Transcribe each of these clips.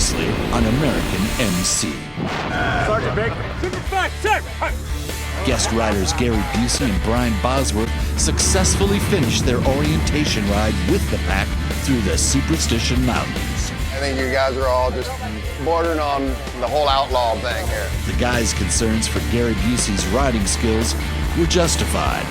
previously on American MC. Sergeant Baker. Superfast, sir! Guest riders Gary Busey and Brian Bosworth successfully finished their orientation ride with the pack through the Superstition Mountains. I think you guys are all just bordering on the whole outlaw thing here. The guys' concerns for Gary Busey's riding skills were justified.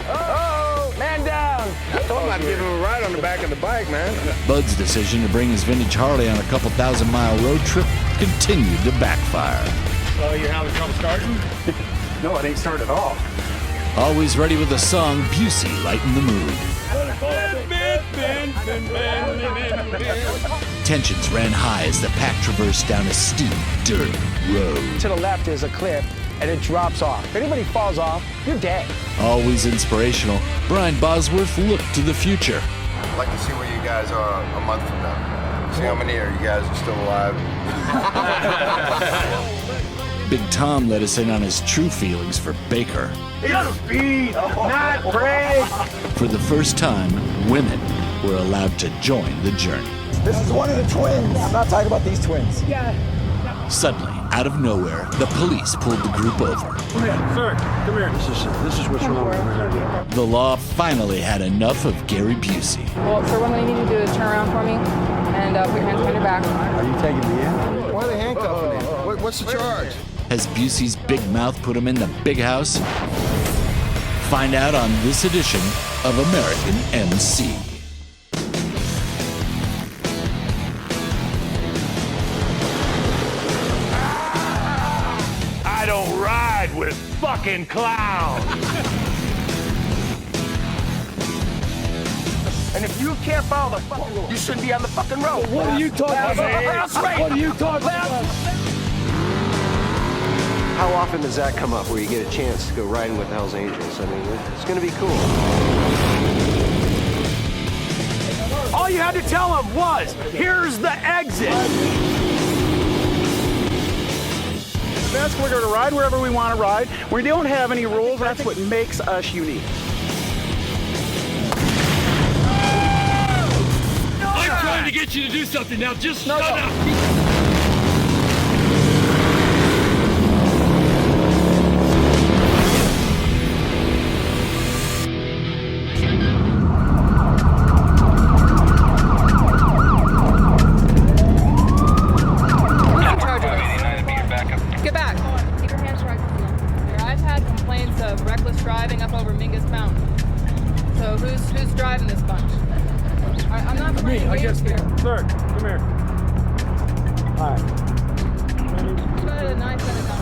Oh, man down! I told him I'd give him a ride on the back of the bike, man. Bud's decision to bring his vintage Harley on a couple thousand-mile road trip continued to backfire. Oh, you're having trouble starting? No, it ain't started at all. Always ready with a song, Busey lightened the mood. Tensions ran high as the pack traversed down a steep dirt road. To the left is a cliff, and it drops off. If anybody falls off, you're dead. Always inspirational, Brian Bosworth looked to the future. I'd like to see where you guys are a month from now. See how many of you guys are still alive. Big Tom let us in on his true feelings for Baker. You gotta speed, not brake! For the first time, women were allowed to join the journey. This is one of the twins. I'm not talking about these twins. Suddenly, out of nowhere, the police pulled the group over. Come here, sir, come here. This is what's wrong with me. The law finally had enough of Gary Busey. Well, sir, what I need you to do is turn around for me and put your hands behind your back. Are you taking me in? Why are they handcuffing him? What's the charge? Has Busey's big mouth put him in the big house? Find out on this edition of American MC. I don't ride with fucking clowns! And if you can't follow the fucking rules, you shouldn't be on the fucking road. What are you talking about? That's right. What are you talking about? How often does that come up where you get a chance to go riding with Hell's Angels? I mean, it's going to be cool. All you had to tell him was, here's the exit. That's we're going to ride wherever we want to ride. We don't have any rules. That's what makes us unique. I'm trying to get you to do something now, just shut up! Get back. Keep your hands right. Here, I've had complaints of reckless driving up over Mingus Mountain. So who's driving this bunch? I'm not playing games here. Sir, come here. All right. Go ahead and I set it down.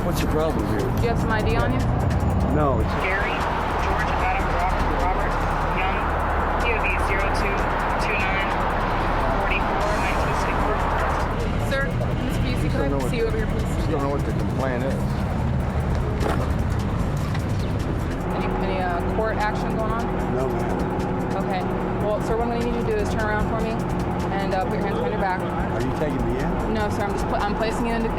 What's the problem here? Do you have some ID on you? No, it's... Gary, George, Adam, Robert, Young, POV 022944 1964. Sir, Miss Busey, could I see you over here, please? Just don't know what the complaint is. Any court action going on? No, man. Okay. Well, sir, what I'm going to need you to do is turn around for me and put your hands behind your back. Are you taking me in? No, sir. I'm placing you into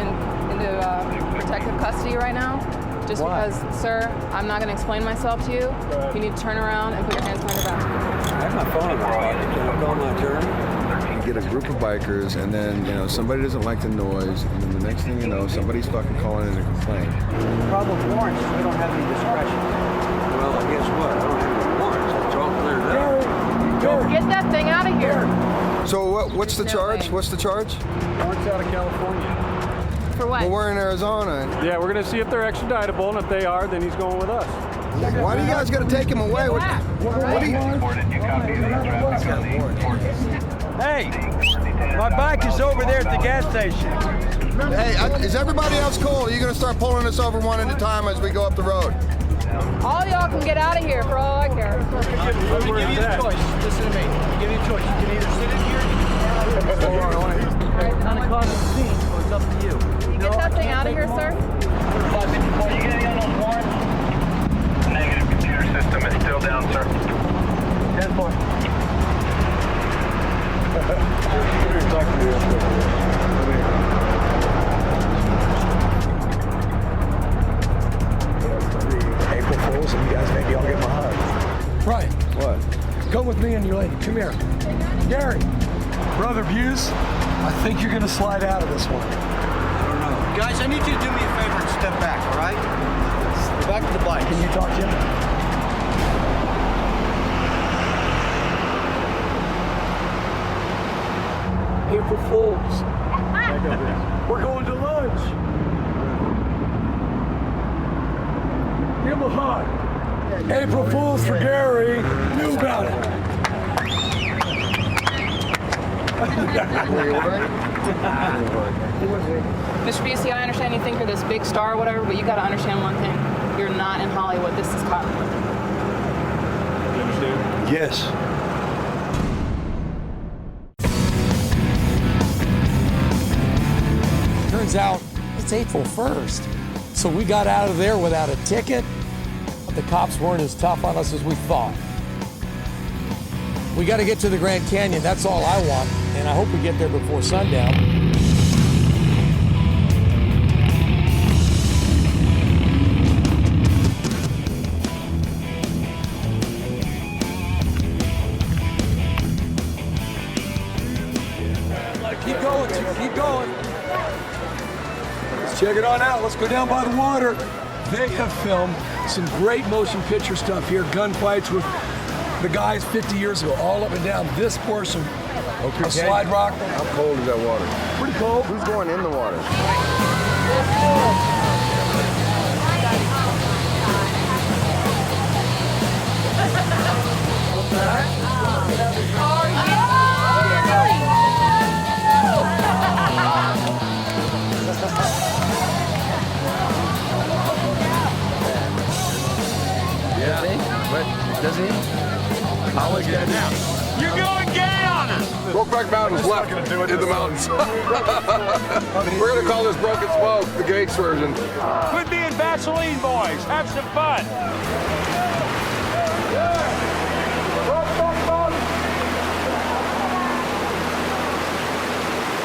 protective custody right now. Just Why? because, sir, I'm not going to explain myself to you. You need to turn around and put your hands behind your back. I have my phone in my pocket. Can I call my attorney? You get a group of bikers, and then, somebody doesn't like the noise, and then the next thing you know, somebody's fucking calling in a complaint. The problem with warrants is we don't have any discretion. Well, guess what? I don't have any warrants. It's all cleared up. Get that thing out of here. So what's the charge? What's the charge? Warrants out of California. For what? Well, we're in Arizona. Yeah, we're going to see if they're extraditable, and if they are, then he's going with us. Why do you guys got to take him away? What do you... Hey, my bike is over there at the gas station. Hey, is everybody else cool? Are you going to start pulling us over one at a time as we go up the road? All y'all can get out of here for all I care. Let me give you the choice. Listen to me. I'll give you a choice. You can either sit in here kind of caught the scene, so it's up to you. Get that thing out of here, sir. You get any unknown warrants? Negative, computer system is still down, sir. 10-4. Talk to me real quick. April Fools, and you guys maybe all get my hug. Right. What? Come with me and your lady. Come here. Gary. Brother Buse, I think you're gonna slide out of this one. I don't know. Guys, I need you to do me a favor and step back, all right? Back to the bike. Can you talk, Jim? April Fools. We're going to lunch. Give him a hug. April Fools for Gary. Knew about it. Mr. Busey, I understand you think you're this big star or whatever, but you gotta understand one thing. You're not in Hollywood. This is Hollywood. You understand? Yes. Turns out it's April 1st. So we got out of there without a ticket. The cops weren't as tough on us as we thought. We got to get to the Grand Canyon. That's all I want. And I hope we get there before sundown. Keep going, keep going. Let's check it on out. Let's go down by the water. They have filmed some great motion picture stuff here. Gunfights with the guys 50 years ago, all up and down this portion of Slide Rock. How cold is that water? Pretty cold. Who's going in the water? Does he? I'll let you down. You're going gay on us! Brokeback Mountain's left in the mountains. We're going to call this Broken Smoke, the Gates version. Quit being Vaseline boys. Have some fun.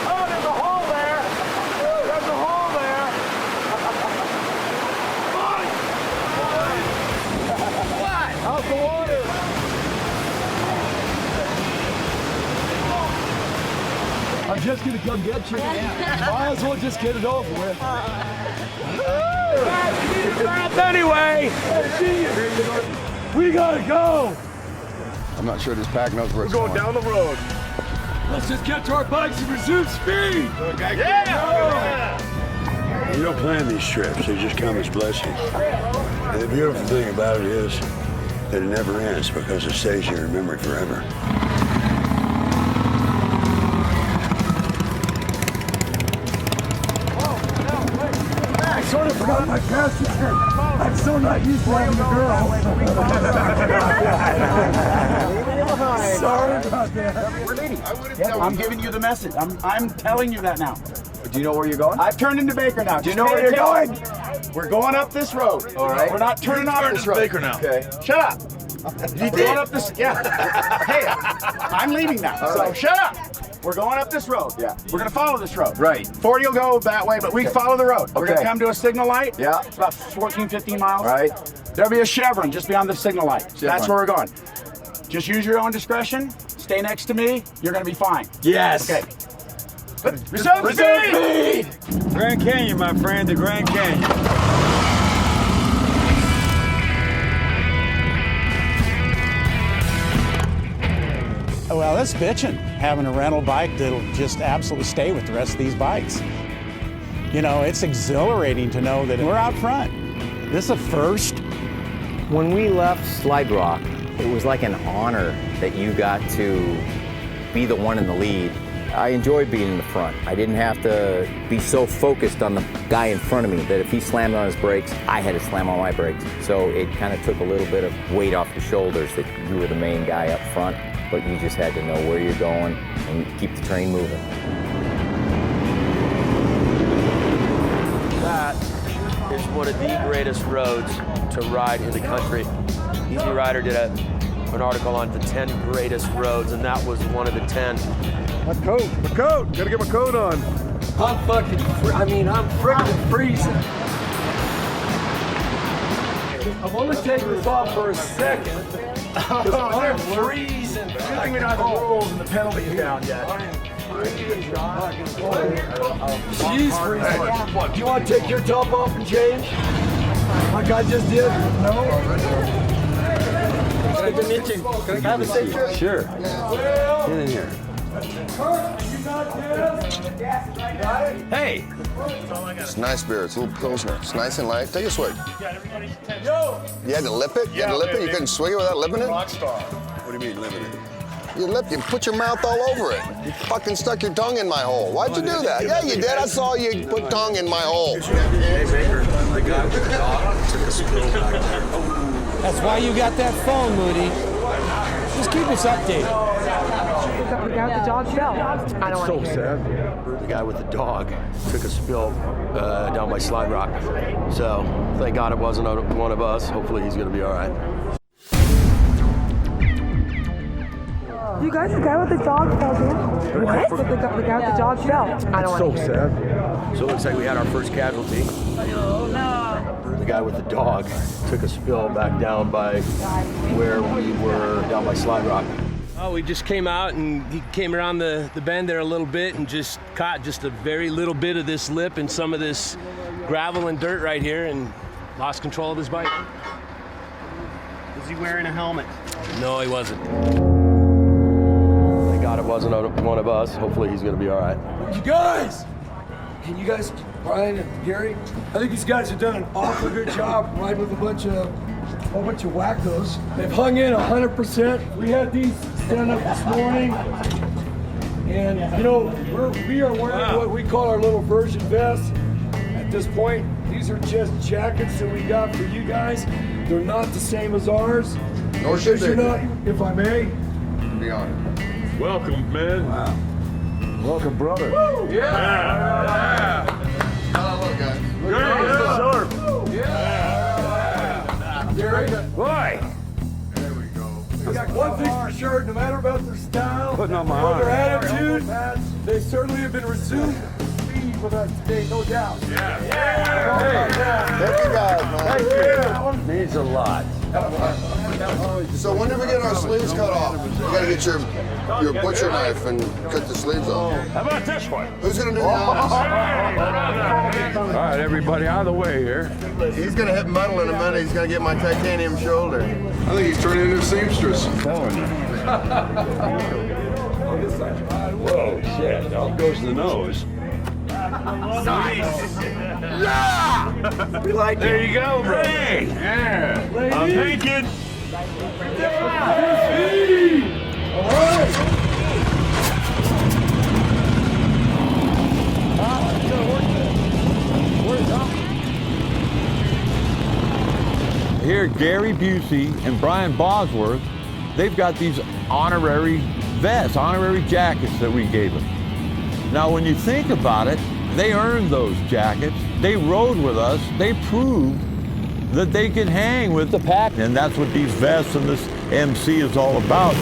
Oh, there's a hole there. There's a hole there. What? How's the water? I'm just gonna come get you. Might as well just get it over with. Anyway, we gotta go. I'm not sure this pack knows where it's going. Down the road. Let's just get to our bikes and resume speed. You don't plan these trips, they just come as blessings. And the beautiful thing about it is that it never ends because it stays in your memory forever. I sort of forgot my passenger. I'm so not used to having a girl. Sorry about that. We're leaving. I'm giving you the message. I'm telling you that now. Do you know where you're going? I've turned into Baker now. Do you know where you're going? We're going up this road. All right. We're not turning off this road. Baker now. Okay. Shut up. We're going up this. Yeah. Hey, I'm leaving now. All So right. shut up. We're going up this road. Yeah. We're gonna follow this road. Right. 40 will go that way, but we follow the road. We're Okay. gonna come to a signal light. Yeah. It's about 14, 15 miles. Right. There'll be a chevron just beyond the signal light. Chevron. That's where we're going. Just use your own discretion. Stay next to me. You're gonna be fine. Yes. Okay. Resume speed! Grand Canyon, my friend, the Grand Canyon. Well, it's bitching having a rental bike that'll just absolutely stay with the rest of these bikes. You know, it's exhilarating to know that we're out front. This is a first. When we left Slide Rock, it was like an honor that you got to be the one in the lead. I enjoyed being in the front. I didn't have to be so focused on the guy in front of me that if he slammed on his brakes, I had to slam on my brakes. So it kind of took a little bit of weight off the shoulders that you were the main guy up front, but you just had to know where you're going and keep the train moving. That is one of the greatest roads to ride in the country. Easy Rider did an article on the 10 greatest roads, and that was one of the 10. My coat. Gotta get my coat on. I'm freaking freezing. I'm only taking this off for a second. Because I'm freezing. Good thing we don't have the rules and the penalties down yet. She's freezing. Do you want to take your top off and change? Like I just did? No? Can I have a safe trip? Sure. Get in here. Hey! It's nice beer. It's a little Pilsner. It's nice and light. Take a swig. You had to lip it? You had to lip it? You couldn't swig it without lipping it? What do you mean, limited? You put your mouth all over it. You fucking stuck your tongue in my hole. Why'd you do that? Yeah, you did. I saw you put tongue in my hole. That's why you got that phone, Moody. Just keep us updated. The guy with the dog fell. I don't want to hear Sad. The guy with the dog took a spill down by Slide Rock. So thank God it wasn't one of us. Hopefully he's going to be all right. You guys, the guy with the dog fell down. What? The guy with the dog fell. I don't want to hear Sad. So it looks like we had our first casualty. The guy with the dog took a spill back down by where we were, down by Slide Rock. Oh, we just came out and he came around the bend there a little bit and just caught just a very little bit of this lip and some of this gravel and dirt right here and lost control of his bike. Was he wearing a helmet? No, he wasn't. Thank God it wasn't one of us. Hopefully he's going to be all right. You guys! Can you guys, Brian and Gary, I think these guys have done an awful good job riding with a bunch of wackos. They've hung in 100%. We had these stand up this morning. And, you know, we are wearing what we call our little version vests. At this point, these are just jackets that we got for you guys. They're not the same as ours. Nor should they be. Not, if I may. To be honest. Welcome, man. Wow. Welcome, brother. Woo! Yeah. How look, guys? Gary, Boy. There we go. I got one thing for sure, no matter about their style Putting on my or their arm. attitude, they certainly have been resumed speed with us today, no doubt. Thank you guys, man. Thank you. Means a lot. So when do we get our sleeves cut off? You gotta get your butcher knife and cut the sleeves off. How about this one? Who's gonna do the honors? All right, everybody out of the way here. He's gonna hit metal in a minute. He's gonna get my titanium shoulder. I think he's turning into a seamstress. I'm telling you. Whoa, shit. Down goes the nose. Nice. Yeah! We like There it. you go, bro. Hey! Yeah. I'm thinking. All right. Here, Gary Busey and Brian Bosworth, they've got these honorary vests, honorary jackets that we gave them. Now, when you think about it, they earned those jackets. They rode with us. They proved that they could hang with the pack. And that's what these vests and this MC is all about.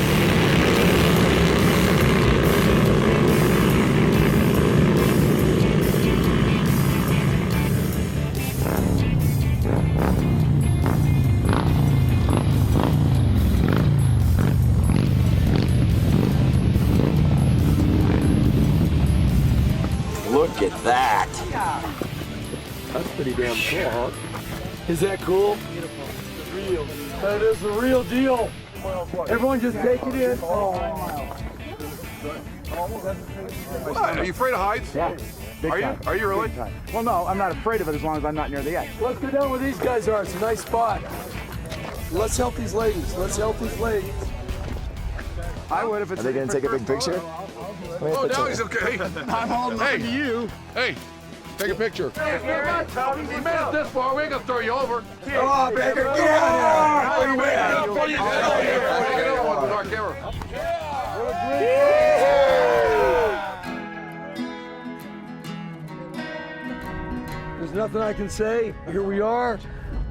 Look at that. That's pretty damn cool, huh? Is that cool? Beautiful. Real. That is the real deal. Everyone just take it in. Are you afraid of heights? Yeah. Big time. Are you really? Big time. Well, no, I'm not afraid of it as long as I'm not near the edge. Let's go down where these guys are. It's a nice spot. Let's help these ladies. Let's help these ladies. I would if it's. Are they going to take a big picture? Oh, now he's okay. I'm holding on to you. Hey, take a picture. We made it this far. We ain't gonna throw you over. Oh, baby, get out of here. With our camera. There's nothing I can say. Here we are.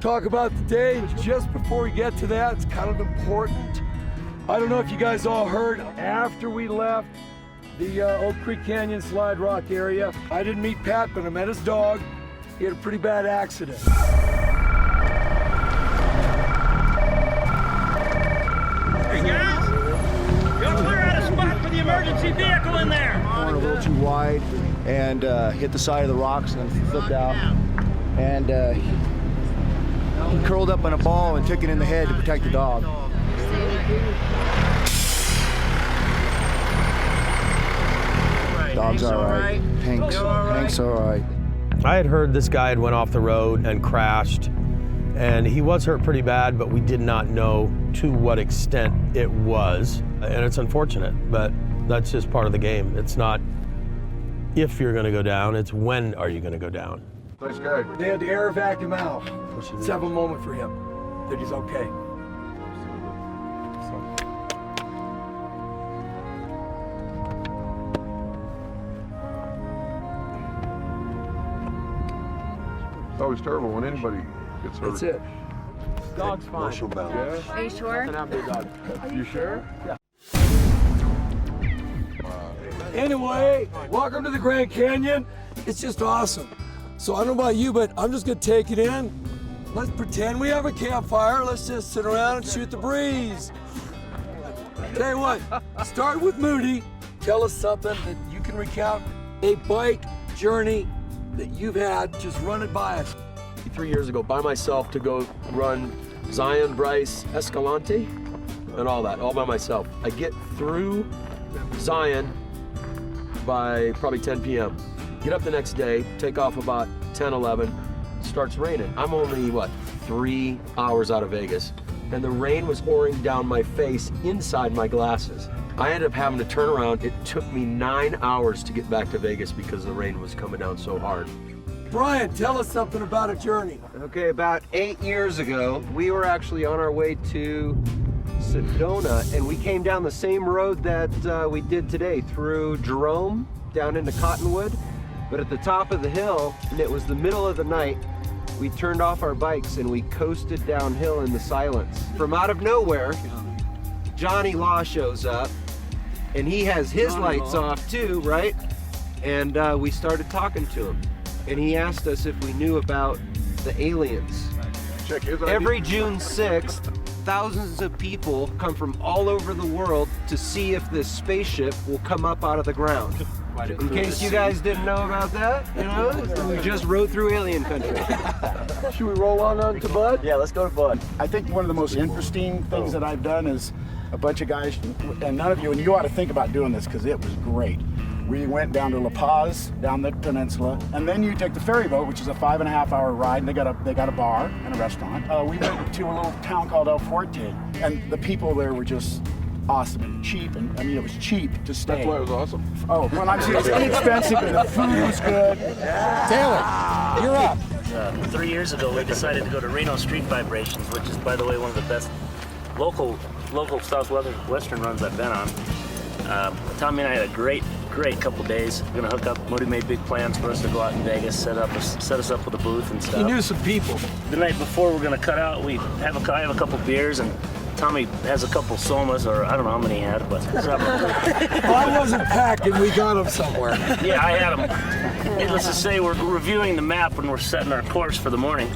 Talk about the day. Just before we get to that, it's kind of important. I don't know if you guys all heard, after we left the Oak Creek Canyon Slide Rock area, I didn't meet Pat, but I met his dog. He had a pretty bad accident. emergency vehicle in there. Going a little too wide and hit the side of the rocks and flipped out. And he curled up in a ball and took it in the head to protect the dog. Dog's all right. Hank's all right. I had heard this guy had went off the road and crashed, and he was hurt pretty bad, but we did not know to what extent it was. And it's unfortunate, but that's just part of the game. It's not if you're gonna go down, it's when are you gonna go down. Nice guy. They had to air vac him out. Let's have a moment for him that he's okay. It's always terrible when anybody gets hurt. That's it. Dog's fine. Yeah. Are you sure? You sure? Yeah. Anyway, welcome to the Grand Canyon. It's just awesome. So I don't know about you, but I'm just gonna take it in. Let's pretend we have a campfire. Let's just sit around and shoot the breeze. Tell you what, start with Moody. Tell us something that you can recount, a bike journey that you've had. Just run it by us. 3 years ago, by myself, to go run Zion, Bryce, Escalante, and all that, all by myself. I get through Zion by probably 10 p.m. Get up the next day, take off about 10, 11, starts raining. I'm only, 3 hours out of Vegas, and the rain was pouring down my face inside my glasses. I ended up having to turn around. It took me 9 hours to get back to Vegas because the rain was coming down so hard. Brian, tell us something about a journey. Okay, about 8 years ago, we were actually on our way to Sedona, and we came down the same road that we did today, through Jerome, down into Cottonwood. But at the top of the hill, and it was the middle of the night, we turned off our bikes and we coasted downhill in the silence. From out of nowhere, Johnny Law shows up, and he has his lights off too, right? And we started talking to him. And he asked us if we knew about the aliens. Check his ID. Every June 6th, thousands of people come from all over the world to see if this spaceship will come up out of the ground. In case you guys didn't know about that, we just rode through alien country. Should we roll on to Bud? Yeah, let's go to Bud. I think one of the most interesting things that I've done is a bunch of guys, and none of you, and you ought to think about doing this because it was great. We went down to La Paz, down the peninsula, and then you take the ferry boat, which is a 5.5 hour ride, and they got a bar and a restaurant. We went to a little town called El Forte, and the people there were just awesome and cheap, and I mean it was cheap to stay. That's why it was awesome. Oh, well, I'm serious. It's inexpensive, and the food was good. Taylor, you're up. 3 years ago, we decided to go to Reno Street Vibrations, which is, by the way, one of the best local southwestern runs I've been on. Tommy and I had a great couple days. We're gonna hook up. Modi made big plans for us to go out in Vegas, set us up with a booth and stuff. You knew some people. The night before, we're gonna cut out. I have a couple beers, and Tommy has a couple somas, or I don't know how many he had, but Well, I wasn't packing. We got them somewhere. yeah, I had them. Needless to say, we're reviewing the map when we're setting our course for the morning.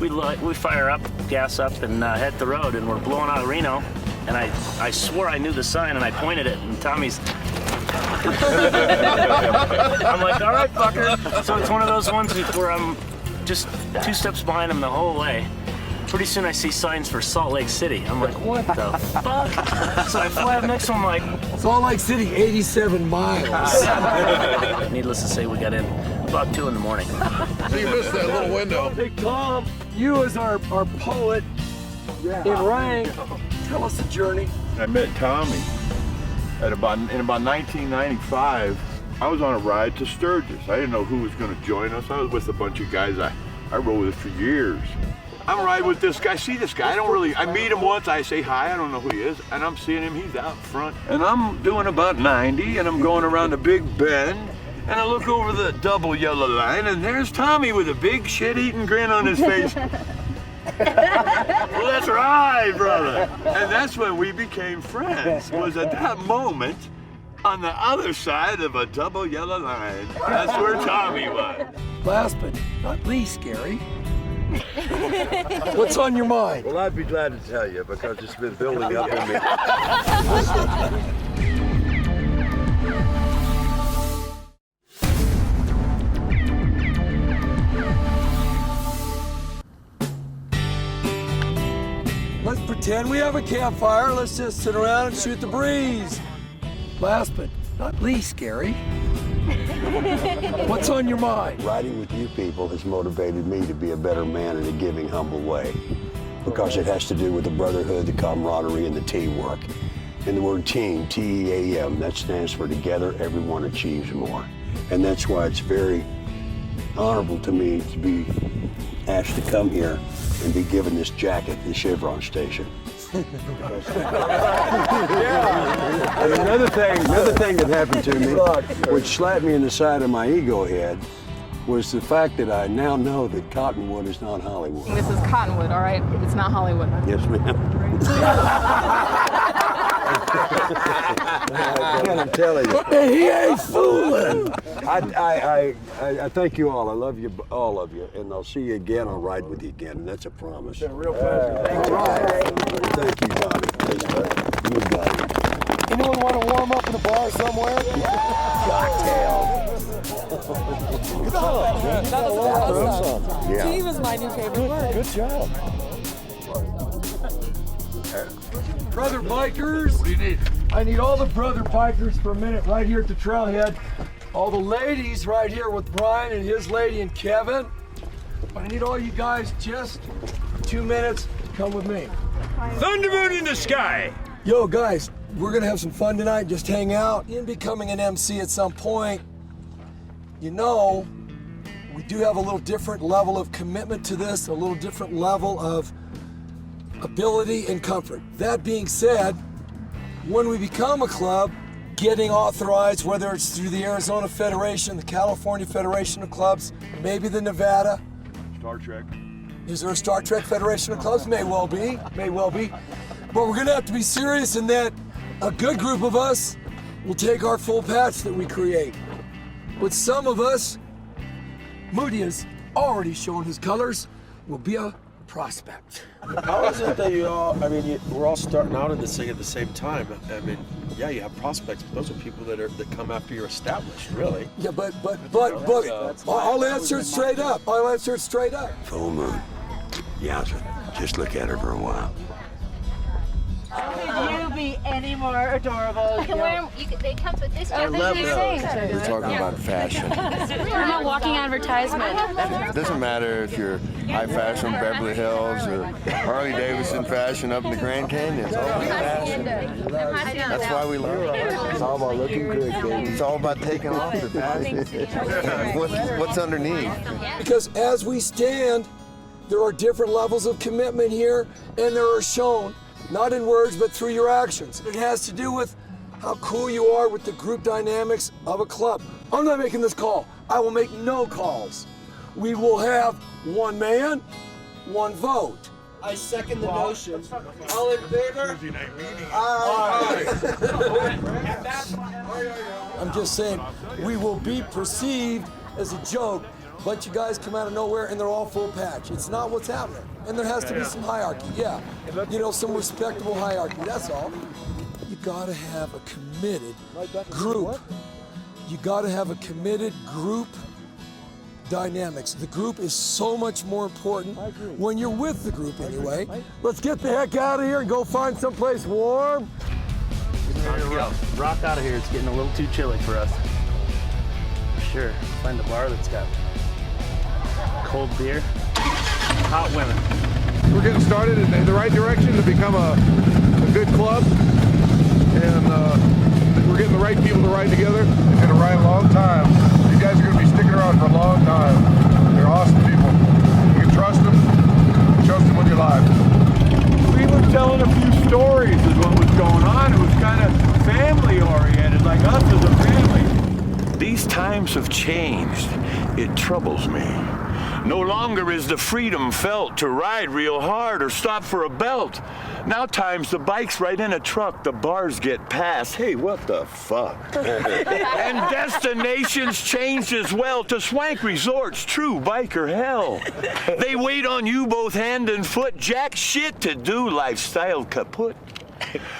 We fire up, gas up, and hit the road, and we're blowing out of Reno. And I swore I knew the sign, and I pointed it, and Tommy's. I'm like, all right, fucker. So it's one of those ones where I'm just 2 steps behind him the whole way. Pretty soon I see signs for Salt Lake City. I'm like, what the fuck? So I fly up next to him like... Salt Lake City, 87 miles. Needless to say, we got in about 2 in the morning. So you missed that little window. Hey, Tom, you as our poet in rank, tell us the journey. I met Tommy in about 1995. I was on a ride to Sturgis. I didn't know who was going to join us. I was with a bunch of guys I rode with for years. I'm riding with this guy. See this guy? I meet him once. I say hi. I don't know who he is. And I'm seeing him. He's out front. And I'm doing about 90, and I'm going around a big bend. And I look over the double yellow line, and there's Tommy with a big shit-eating grin on his face. Well, that's right, brother. And that's when we became friends, was at that moment on the other side of a double yellow line. That's where Tommy was. Last but not least, Gary, what's on your mind? Well, I'd be glad to tell you because it's been building up in me. pretend we have a campfire. Let's just sit around and shoot the breeze. Last but not least, Gary, what's on your mind? Riding with you people has motivated me to be a better man in a giving, humble way. Because it has to do with the brotherhood, the camaraderie, and the teamwork. And the word team, T-E-A-M, that stands for together, everyone achieves more. And that's why it's very honorable to me to be asked to come here and be given this jacket, the Chevron station. Yeah. And another thing that happened to me, which slapped me in the side of my ego head, was the fact that I now know that Cottonwood is not Hollywood. This is Cottonwood, all right? It's not Hollywood. Yes, ma'am. I'm telling you. He ain't fooling. I thank you all. I love you, all of you, and I'll see you again. I'll ride with you again, and that's a promise. It's a real pleasure. Thank you. Thank you, Bobby. Thanks, buddy. You got it. Anyone want to warm up in a bar somewhere? Cocktail. That was awesome. Yeah. Team is my new favorite word. Good job. Brother bikers. What do you need? I need all the brother bikers for a minute right here at the trailhead. All the ladies right here with Brian and his lady and Kevin. I need all you guys just for 2 minutes. Come with me. Thunderbolt in the sky. Yo, guys, we're gonna have some fun tonight. Just hang out. In becoming an MC at some point, you know, we do have a little different level of commitment to this, a little different level of ability and comfort. That being said, when we become a club, getting authorized, whether it's through the Arizona Federation, the California Federation of Clubs, maybe the Nevada. Star Trek. Is there a Star Trek Federation of Clubs? May well be, may well be. But we're gonna have to be serious in that a good group of us will take our full patch that we create. But some of us, Moody has already shown his colors, will be a prospect. How is it that you all, I mean, we're all starting out in this thing at the same time. I mean, yeah, you have prospects, but those are people that come after you're established, really. Yeah, but I'll answer it straight up. I'll answer it straight up. Full moon. Yowza. Just look at her for a while. Could you be any more adorable? You can wear them. They come with this. I love those. We're talking about fashion. We're not walking advertisement. It doesn't matter if you're high fashion Beverly Hills or Harley-Davidson fashion up in the Grand Canyon. It's all about fashion. That's why we love it. It's all about looking good, baby. It's all about taking off the fashion. What's underneath? Because as we stand, there are different levels of commitment here, and there are shown, not in words, but through your actions. It has to do with how cool you are with the group dynamics of a club. I'm not making this call. I will make no calls. We will have one man, one vote. I second the motion. All in favor? I'm just saying, we will be perceived as a joke. But you guys come out of nowhere and they're all full patch. It's not what's happening. And there has to be some hierarchy, yeah. You know, some respectable hierarchy, that's all. You gotta have a committed group. You gotta have a committed group dynamics. The group is so much more important when you're with the group anyway. Let's get the heck out of here and go find someplace warm. Rock out of here, it's getting a little too chilly for us. For sure, find a bar that's got cold beer, hot women. We're getting started in the right direction to become a good club, and we're getting the right people to ride together. It's going to ride a long time. You guys are going to be sticking around for a long time. They're awesome people. You can trust them. Trust them with your life. We were telling a few stories of what was going on. It was kind of family-oriented, like us as a family. These times have changed. It troubles me. No longer is the freedom felt to ride real hard or stop for a belt. Now times the bike's right in a truck, the bars get passed. Hey, what the fuck? And destinations changed as well to swank resorts, true biker hell. They wait on you both hand and foot, jack shit to do, lifestyle kaput.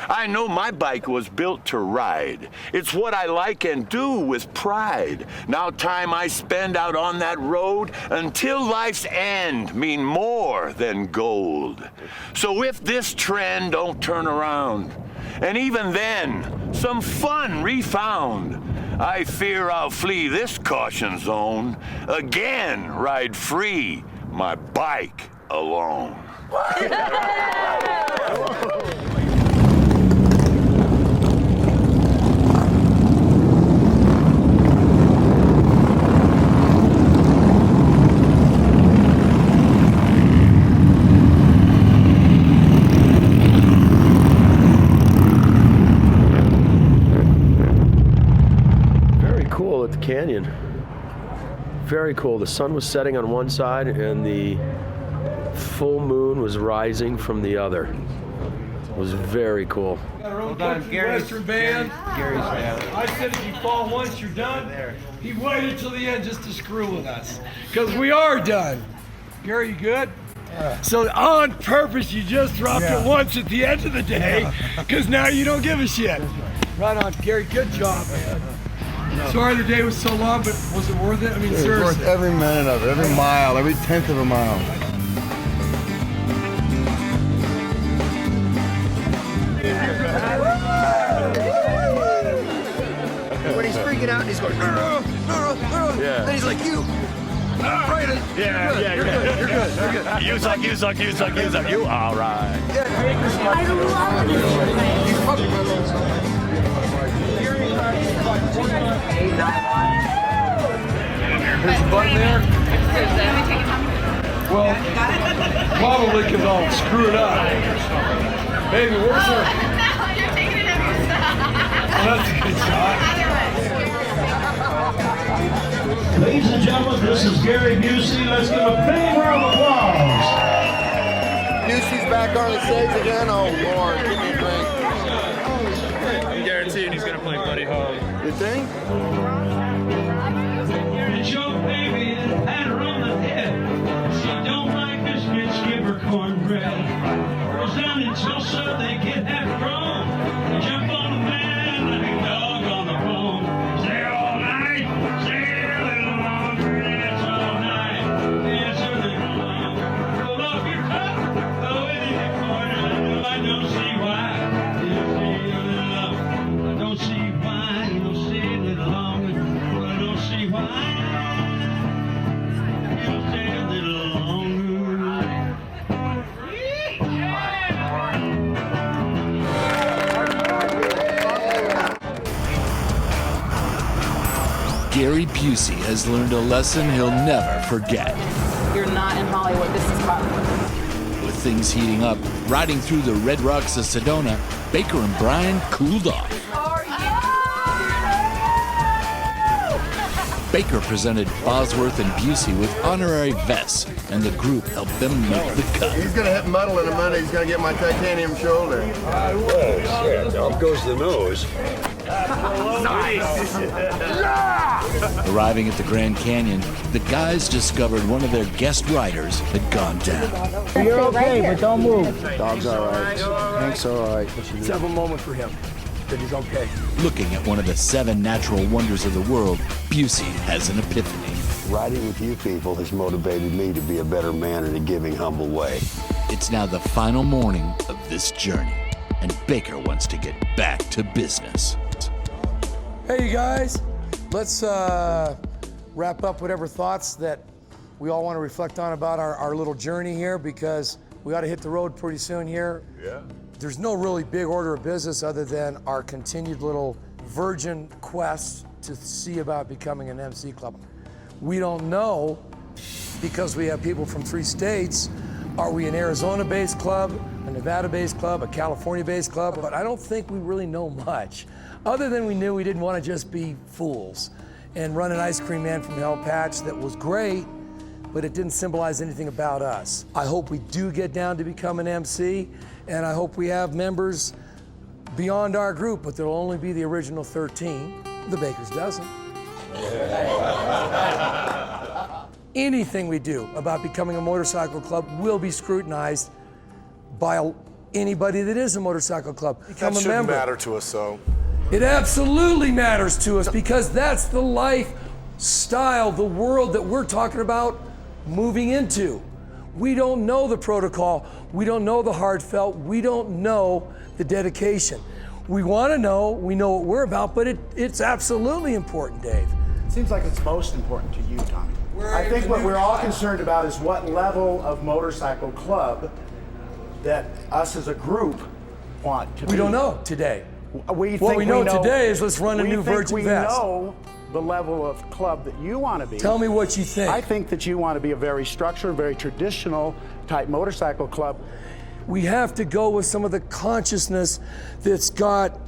I know my bike was built to ride. It's what I like and do with pride. Now time I spend out on that road until life's end mean more than gold. So if this trend don't turn around, and even then, some fun refound, I fear I'll flee this caution zone, again ride free, my bike alone. At the canyon. Very cool. The sun was setting on one side and the full moon was rising from the other. It was very cool. Hold on, Western band. Gary's band. I said if you fall once, you're done. He waited till the end just to screw with us, because we are done. Gary, you good? So on purpose, you just dropped it once at the end of the day, because now you don't give a shit. Right on, Gary. Good job, man. Sorry the day was so long, but was it worth it? I mean, It was seriously. worth every minute of it, every mile, every tenth of a mile. When he's freaking out and he's going, Yeah. and he's like, you, right in. Yeah. You're good, you're good, you're good. You suck, you suck, you suck, you suck. You all right. I love this. There's a button there? Well, probably because I'll screw it up. Baby, where's our... You're taking it every step. Well, that's a good shot. Ladies and gentlemen, this is Gary Busey. Let's give a big round of applause. Busey's back on the stage again. Oh, Lord, give me a drink. I'm guaranteeing he's going to play Buddy Holly. You think? It's your baby and pat her on the head. She don't like biscuits, give her cornbread. Girls down in Tulsa, they get half grown. They jump on the man like a dog on the bone. Stay all night, stay a little longer, dance all night, dance a little longer. Roll off your cup, throw it in the corner. I don't see why. You'll stay a little longer. I don't see why. You'll stay a little longer. I don't see why. You'll stay a little longer. Gary Busey has learned a lesson he'll never forget. You're not in Hollywood. This is Hollywood. With things heating up, riding through the red rocks of Sedona, Baker and Brian cooled off. Baker presented Bosworth and Busey with honorary vests, and the group helped them make the cut. He's going to hit muddle in a minute. He's going to get my titanium shoulder. Shit, up goes the nose. Nice! Arriving at the Grand Canyon, the guys discovered one of their guest riders had gone down. You're okay, but don't move. Dog's all right. Hank's all right. Let's have a moment for him, that he's okay. Looking at one of the 7 natural wonders of the world, Busey has an epiphany. Riding with you people has motivated me to be a better man in a giving, humble way. It's now the final morning of this journey, and Baker wants to get back to business. Hey, you guys, let's wrap up whatever thoughts that we all want to reflect on about our little journey here, because we got to hit the road pretty soon here. Yeah. There's no really big order of business other than our continued little virgin quest to see about becoming an MC club. We don't know, because we have people from 3 states. Are we an Arizona-based club, a Nevada-based club, a California-based club? But I don't think we really know much, other than we knew we didn't want to just be fools and run an ice cream man from Hell Patch that was great, but it didn't symbolize anything about us. I hope we do get down to become an MC, and I hope we have members beyond our group, but there'll only be the original 13, the Baker's dozen. Anything we do about becoming a motorcycle club will be scrutinized by anybody that is a motorcycle club. Become That a shouldn't member. matter to us, though. It absolutely matters to us because that's the lifestyle, the world that we're talking about moving into. We don't know the protocol. We don't know the heartfelt. We don't know the dedication. We want to know. We know what we're about, but it's absolutely important, Dave. It seems like it's most important to you, Tommy. I think what we're all concerned about is what level of motorcycle club that us as a group want to be. We don't know today. What we know today is let's run a new Virgin Vest. We know the level of club that you want to be. Tell me what you think. I think that you want to be a very structured, very traditional type motorcycle club. We have to go with some of the consciousness that's got,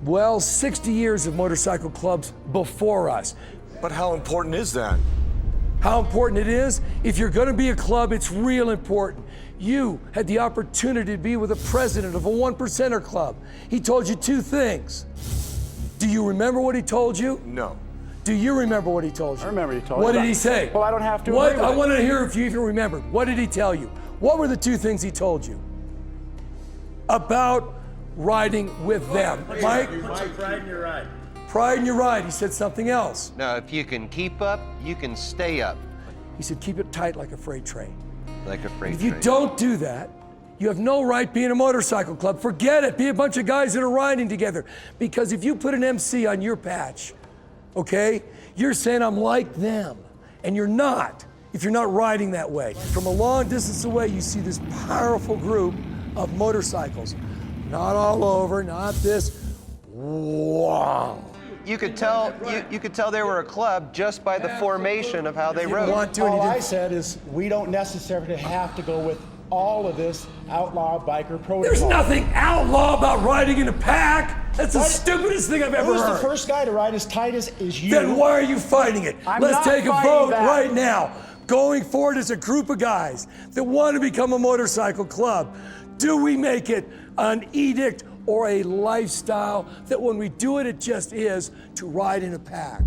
well, 60 years of motorcycle clubs before us. But how important is that? How important it is? If you're going to be a club, it's real important. You had the opportunity to be with the president of a 1%er club. He told you two things. Do you remember what he told you? No. Do you remember what he told you? I remember he told me. What did he say? Well, I don't have to What? agree with I it. want to hear if you even remembered. What did he tell you? What were the two things he told you about riding with them? Mike? Pride in your ride. Pride in your ride. He said something else. Now, if you can keep up, you can stay up. He said, keep it tight like a freight train. Like a freight If you train. don't do that, you have no right being a motorcycle club. Forget it. Be a bunch of guys that are riding together. Because if you put an MC on your patch, okay, you're saying I'm like them. And you're not, if you're not riding that way. From a long distance away, you see this powerful group of motorcycles. Not all over, not this. Wow. You could tell you could tell they were a club just by the formation of how they rode. All I said is we don't necessarily have to go with all of this outlaw biker protocol. There's nothing outlaw about riding in a pack. That's the stupidest thing I've ever heard. Who's the first guy to ride as tight as you? Then why are you fighting it? I'm Let's not take a fighting vote that. right now. Going forward as a group of guys that want to become a motorcycle club. Do we make it an edict or a lifestyle that when we do it, it just is to ride in a pack?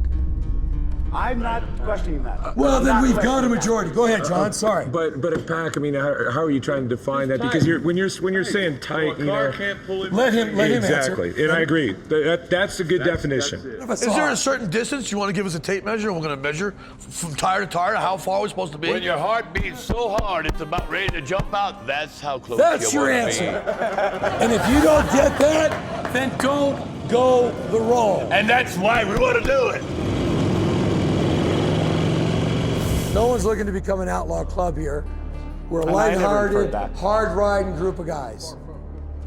I'm not questioning that. Well, then we've got a majority. Go ahead, John. Sorry. But a pack. I mean, how are you trying to define that? Because when you're saying tight, you know, let him exactly. answer. And I agree. That's a good definition. Is there a certain distance you want to give us a tape measure? We're going to measure from tire to tire. How far we're supposed to be? When your heart beats so hard it's about ready to jump out, that's how close That's you your wanna answer. be. And if you don't get that, then don't go the road. And that's why we want to do it. No one's looking to become an outlaw club here. We're a And I never heard lighthearted, that. hard-riding group of guys.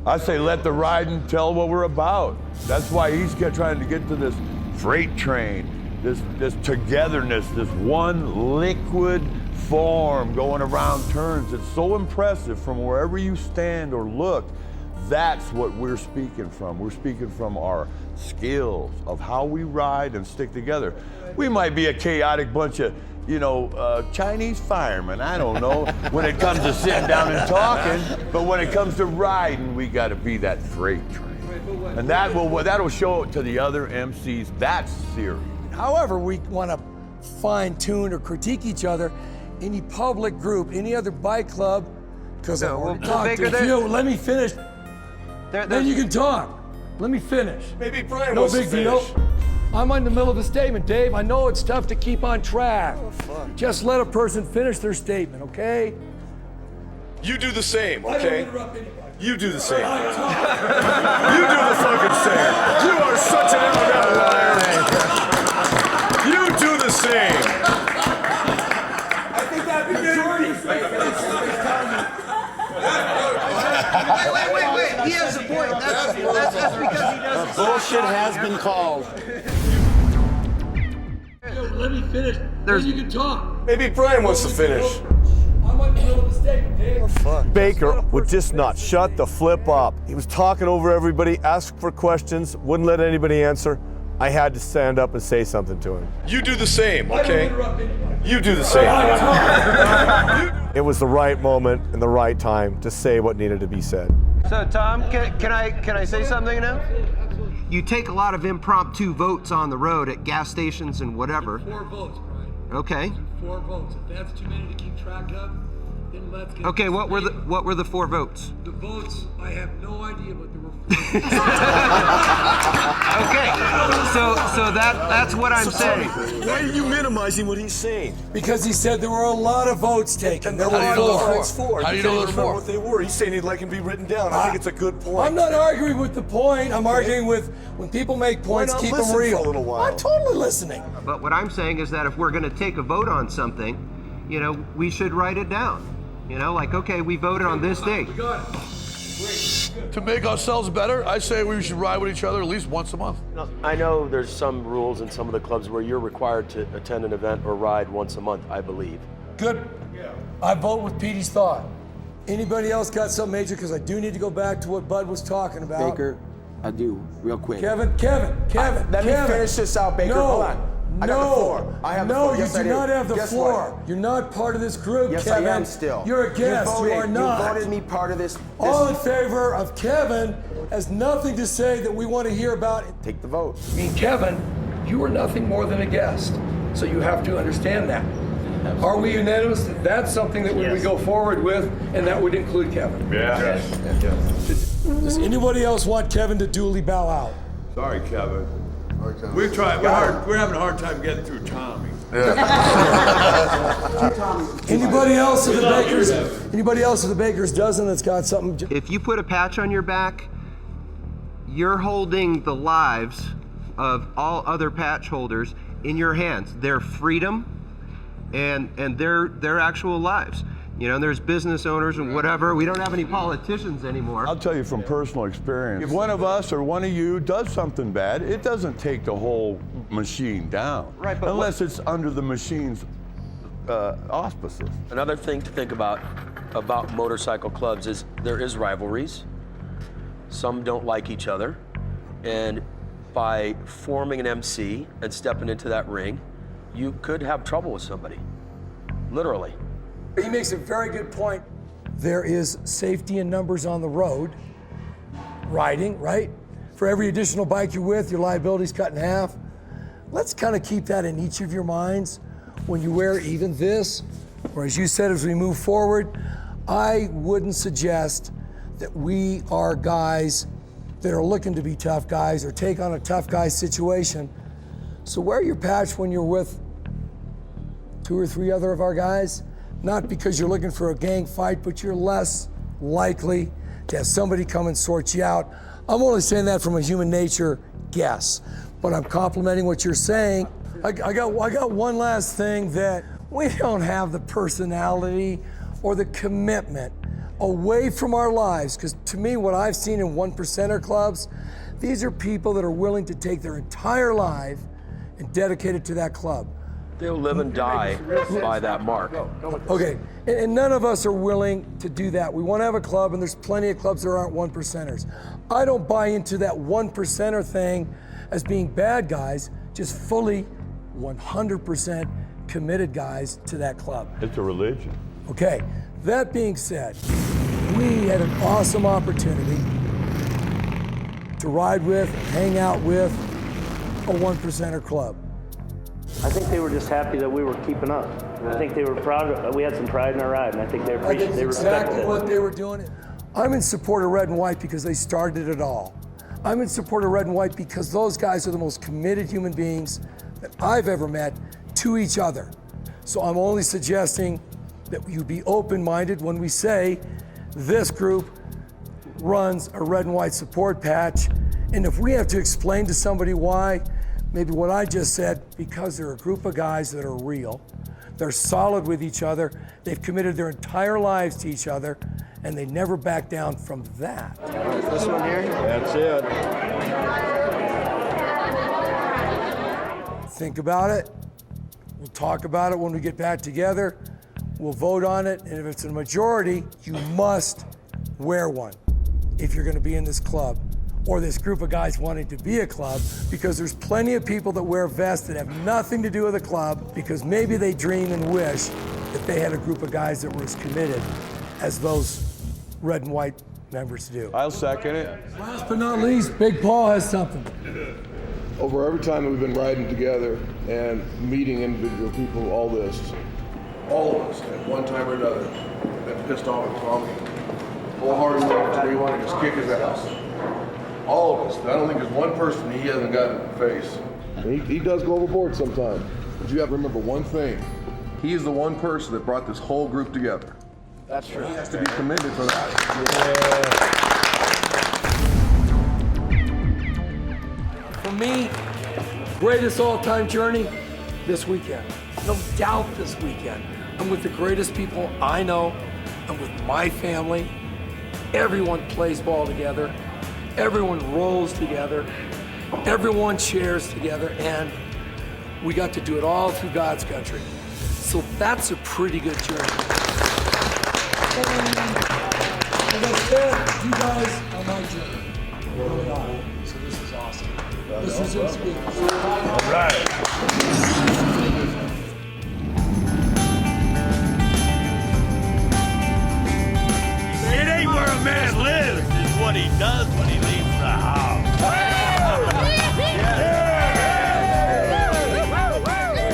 I say let the riding tell what we're about. That's why he's trying to get to this freight train, this togetherness, this one liquid form going around turns. It's so impressive from wherever you stand or look. That's what we're speaking from. We're speaking from our skills of how we ride and stick together. We might be a chaotic bunch of Chinese firemen, I don't know, when it comes to sitting down and talking, but when it comes to riding, we gotta be that freight train. And that'll show it to the other MCs, that's serious. However, we want to fine-tune or critique each other, any public group, any other bike club, because I want to talk to you. Let me finish. Then you can talk. Let me finish. Maybe Brian No wants to big deal. finish. I'm in the middle of a statement, Dave. I know it's tough to keep on track. Just let a person finish their statement, okay? You do the same, I don't okay? interrupt anybody. You do the same. You do the fucking same. You are such an out-and-out liar. You do the same. I think that majority Wait. He has a point. That's because he doesn't. Bullshit has been called. Let me finish. Then you can talk. Maybe Brian wants to finish. I'm in the middle of a statement, Dave. Baker would just not shut the flip up. He was talking over everybody, asked for questions, wouldn't let anybody answer. I had to stand up and say something to him. You do the same, okay? You do the same. It was the right moment and the right time to say what needed to be said. So Tom, can I say something now? You take a lot of impromptu votes on the road at gas stations and whatever. 4 votes, Brian. Okay. 4 votes. If that's too many to keep track of, then let's get Okay, what were the 4 votes? The votes, I have no idea, but there were 4. Okay, so that's what I'm saying. Why are you minimizing what he's saying? Because he said there were a lot of votes taken. There were 4. How do you know there's 4? What they were? He's saying he'd like him to be written down. I think it's a good point. I'm not arguing with the point. I'm arguing with when people make points, keep them real. For a little while? I'm totally listening. But what I'm saying is that if we're going to take a vote on something, you know, we should write it down. You know, like, okay, we voted on this date. We got it. To make ourselves better, I say we should ride with each other at least once a month. I know there's some rules in some of the clubs where you're required to attend an event or ride once a month, I believe. Good. I vote with Petey's thought. Anybody else got something major? Because I do need to go back to what Bud was talking about. Baker, I do, real quick. Kevin. Let me finish this out, Baker. Hold on. I got the floor. I have the floor. Yes, you I do not have the Guess floor. what? You're not part of this group, Yes, Kevin. I am still. You're a guest. You are not. You voted me part of this. All in favor of Kevin has nothing to say that we want to hear about. Take the vote. I mean, Kevin, you are nothing more than a guest. So you have to understand that. Absolutely. Are we unanimous that that's something that we would go forward with, and that would include Kevin? Yeah. Yes. Does anybody else want Kevin to duly bow out? Sorry, Kevin. We're having a hard time getting through Tommy. Anybody else of the Bakers? Anybody else of the Bakers dozen that's got something? If you put a patch on your back, you're holding the lives of all other patch holders in your hands. Their freedom and their actual lives. You know, there's business owners and whatever. We don't have any politicians anymore. I'll tell you from personal experience, if one of us or one of you does something bad, it doesn't take the whole machine down. Right, but unless it's under the machine's auspices. Another thing to think about motorcycle clubs is there is rivalries. Some don't like each other. And by forming an MC and stepping into that ring, you could have trouble with somebody, literally. He makes a very good point. There is safety in numbers on the road, riding, right? For every additional bike you're with, your liability's cut in half. Let's kind of keep that in each of your minds when you wear even this, or as you said, as we move forward, I wouldn't suggest that we are guys that are looking to be tough guys or take on a tough guy situation. So wear your patch when you're with 2 or 3 other of our guys. Not because you're looking for a gang fight, but you're less likely to have somebody come and sort you out. I'm only saying that from a human nature guess, but I'm complimenting what you're saying. I got one last thing, that we don't have the personality or the commitment away from our lives, because to me, what I've seen in 1%er clubs, these are people that are willing to take their entire life and dedicate it to that club. They'll live and die by that mark. Okay, and none of us are willing to do that. We want to have a club, and there's plenty of clubs that aren't 1%ers. I don't buy into that 1%er thing as being bad guys, just fully 100% committed guys to that club. It's a religion. Okay, that being said, we had an awesome opportunity to ride with, hang out with a 1%er club. I think they were just happy that we were keeping up. I think they were proud. We had some pride in our ride, and I think they appreciated it. They respected exactly what they were doing. I'm in support of red and white because they started it all. I'm in support of red and white because those guys are the most committed human beings that I've ever met to each other. So I'm only suggesting that you be open-minded when we say this group runs a red and white support patch. And if we have to explain to somebody why, maybe what I just said, because they're a group of guys that are real, they're solid with each other, they've committed their entire lives to each other, and they never back down from that. This one here? That's it. Think about it. We'll talk about it when we get back together. We'll vote on it, and if it's a majority, you must wear one if you're gonna be in this club, or this group of guys wanting to be a club, because there's plenty of people that wear vests that have nothing to do with a club because maybe they dream and wish that they had a group of guys that were as committed as those red and white members do. I'll second it. Last but not least, Big Paul has something. Over every time that we've been riding together and meeting individual people, all this, all of us, at one time or another, been pissed off at Tommy. Wholeheartedly, until we want to just kick his ass. All of us. I don't think there's one person he hasn't gotten in the face. He does go overboard sometimes, but you have to remember one thing. He is the one person that brought this whole group together. That's true. He has to be commended for that. For me, greatest all-time journey this weekend. No doubt this weekend. I'm with the greatest people I know. I'm with my family. Everyone plays ball together. Everyone rolls together. Everyone shares together, and we got to do it all through God's country. So that's a pretty good journey. And as I said, you guys are my journey. You really are. So this is awesome. This is inspiring. All right. It ain't where a man lives, it's what he does when he leaves the house.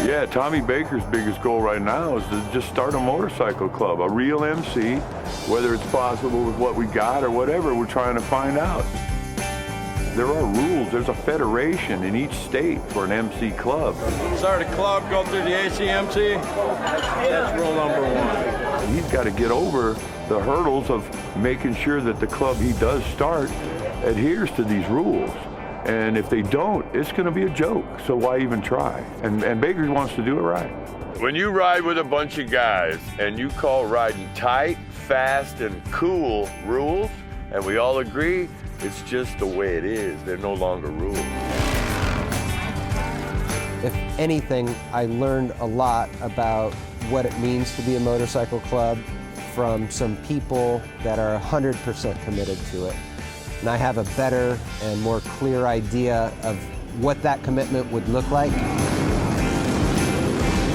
Yeah, Tommy Baker's biggest goal right now is to just start a motorcycle club, a real MC, whether it's possible with what we got or whatever, we're trying to find out. There are rules, there's a federation in each state for an MC club. Start a club, go through the ACMC, that's rule number one. He's got to get over the hurdles of making sure that the club he does start adheres to these rules. And if they don't, it's going to be a joke, so why even try? And Baker wants to do it right. When you ride with a bunch of guys and you call riding tight, fast, and cool rules, and we all agree, it's just the way it is. They're no longer rules. If anything, I learned a lot about what it means to be a motorcycle club from some people that are 100% committed to it. And I have a better and more clear idea of what that commitment would look like.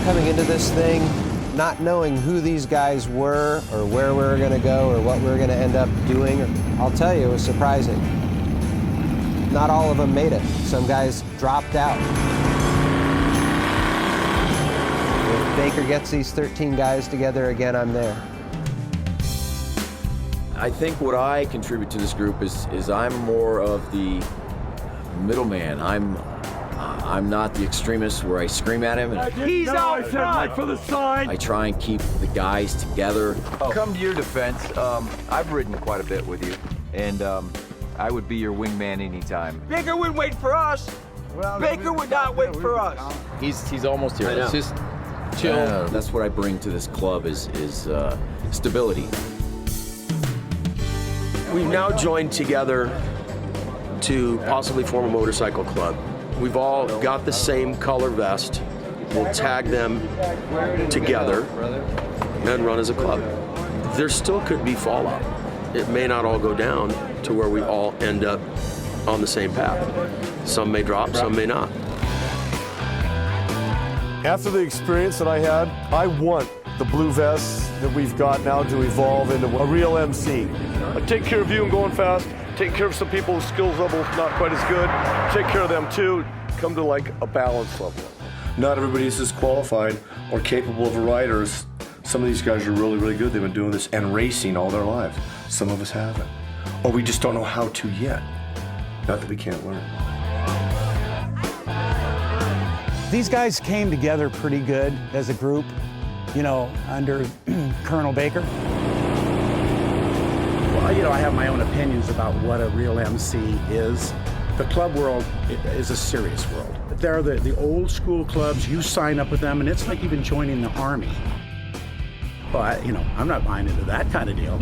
Coming into this thing, not knowing who these guys were or where we were gonna go or what we were gonna end up doing, I'll tell you, it was surprising. Not all of them made it. Some guys dropped out. If Baker gets these 13 guys together again, I'm there. I think what I contribute to this group is I'm more of the middleman. I'm not the extremist where I scream at him. He's out front for the sign. I try and keep the guys together. Come to your defense. I've ridden quite a bit with you, and I would be your wingman anytime. Baker wouldn't wait for us. Baker would not wait for us. He's almost here. Let's just chill. That's what I bring to this club is stability. We've now joined together to possibly form a motorcycle club. We've all got the same color vest. We'll tag them together and run as a club. There still could be fallout. It may not all go down to where we all end up on the same path. Some may drop, some may not. After the experience that I had, I want the blue vests that we've got now to evolve into a real MC. I take care of you and going fast, take care of some people whose skills level not quite as good, take care of them too, come to like a balance level. Not everybody is as qualified or capable of a rider. Some of these guys are really, really good. They've been doing this and racing all their lives. Some of us haven't. Or we just don't know how to yet. Not that we can't learn. These guys came together pretty good as a group, you know, under Colonel Baker. Well, you know, I have my own opinions about what a real MC is. The club world is a serious world. They're the old school clubs. You sign up with them, and it's like even joining the Army. Well, you know, I'm not buying into that kind of deal.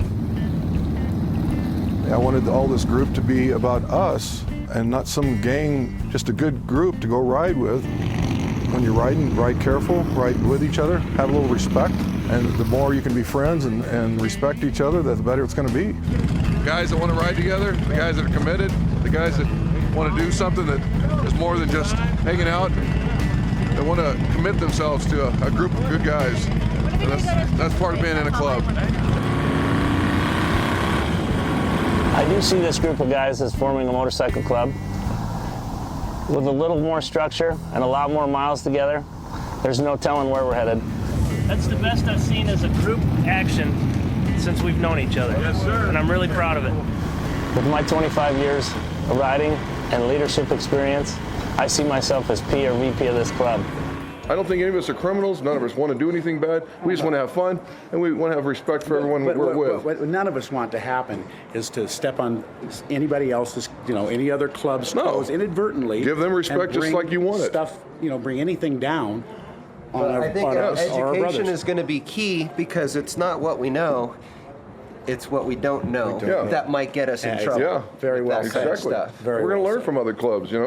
I wanted all this group to be about us and not some gang, just a good group to go ride with. When you're riding, ride careful, ride with each other, have a little respect, and the more you can be friends and respect each other, the better it's going to be. Guys that want to ride together, the guys that are committed, the guys that want to do something that is more than just hanging out, they want to commit themselves to a group of good guys. And that's part of being in a club. I do see this group of guys as forming a motorcycle club. With a little more structure and a lot more miles together, there's no telling where we're headed. That's the best I've seen as a group action since we've known each other. Yes, sir. And I'm really proud of it. With my 25 years of riding and leadership experience, I see myself as P or VP of this club. I don't think any of us are criminals. None of us want to do anything bad. We just want to have fun, and we want to have respect for everyone we're with. What none of us want to happen is to step on anybody else's, any other club's toes inadvertently. Give them respect just like you want it. Stuff, bring anything down on But our, I think on us or our education brothers. is going to be key, because it's not what we know, it's what we don't know that might get us in trouble. Yeah, very well That said. kind of stuff. We're going to learn from other clubs, We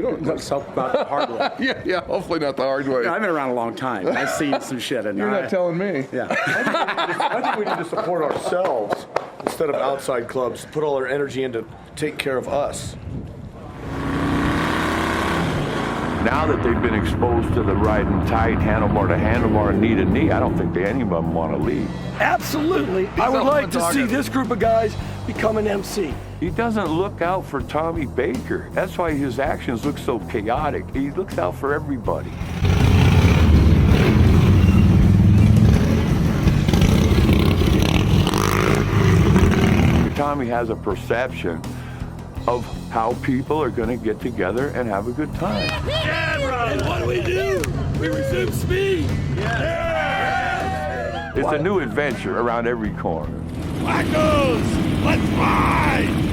don't. Not the hard way. yeah, hopefully not the hard way. I've been around a long time. I've seen some shit. And You're not telling me. Yeah. I think we need to support ourselves instead of outside clubs. Put all our energy into take care of us. Now that they've been exposed to the riding tight, handlebar to handlebar, knee to knee, I don't think any of them want to leave. Absolutely. I would like to see this group of guys become an MC. He doesn't look out for Tommy Baker. That's why his actions look so chaotic. He looks out for everybody. Tommy has a perception of how people are going to get together and have a good time. Yeah, bro. And what do? We resume speed. It's a new adventure around every corner. Wackos, let's ride!